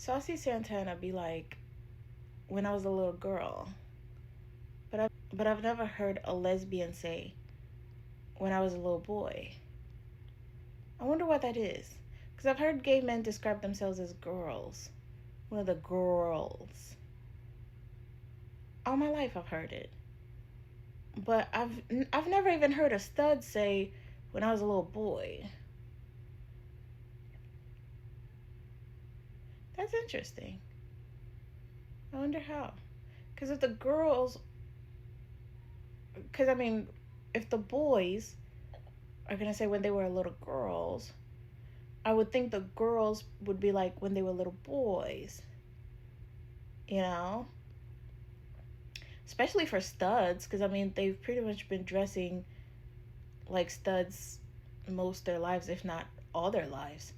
Saucy Santana be like, when I was a little girl. But I've never heard a lesbian say, when I was a little boy. I wonder what that is. Because I've heard gay men describe themselves as girls. One of the girls. All my life I've heard it. But I've never even heard a stud say, when I was a little boy. That's interesting. I wonder how. Because if the girls, because I mean, if the boys are going to say when they were little girls, I would think the girls would be like when they were little boys. You know? Especially for studs, because I mean, they've pretty much been dressing like studs most their lives, if not all their lives.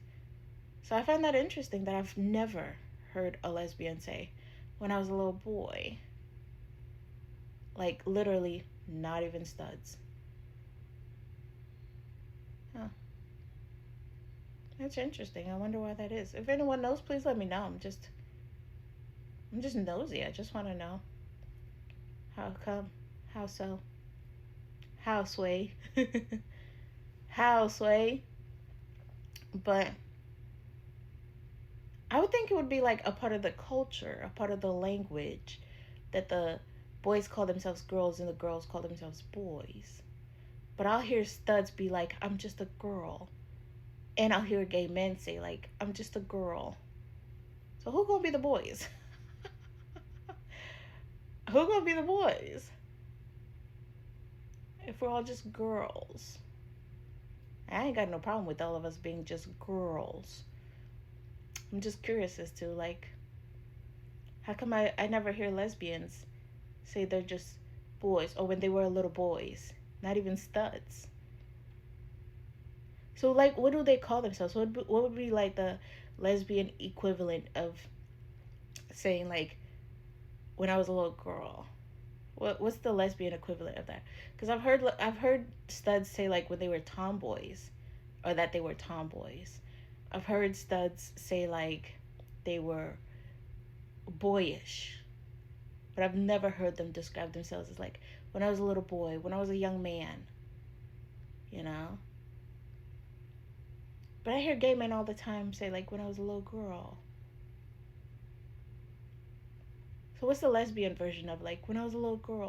So I find that interesting that I've never heard a lesbian say when I was a little boy. Like, literally, not even studs. Huh. That's interesting. I wonder why that is. If anyone knows, please let me know. I'm just nosy. I just want to know. How come? How so? How sway? How sway? But I would think it would be like a part of the culture, a part of the language, that the boys call themselves girls and the girls call themselves boys. But I'll hear studs be like, I'm just a girl. And I'll hear gay men say, like, I'm just a girl. So who gonna be the boys? Who gonna be the boys? If we're all just girls. I ain't got no problem with all of us being just girls. I'm just curious as to, like, how come I never hear lesbians say they're just boys, or when they were little boys, not even studs. So, like, what do they call themselves? What would be like the lesbian equivalent of saying, like, when I was a little girl? What's the lesbian equivalent of that? Because I've heard studs say, like, when they were tomboys, or that they were tomboys. I've heard studs say, like, they were boyish, but I've never heard them describe themselves as, like, when I was a little boy, when I was a young man, you know? But I hear gay men all the time say, like, when I was a little girl. So what's the lesbian version of, like, when I was a little girl?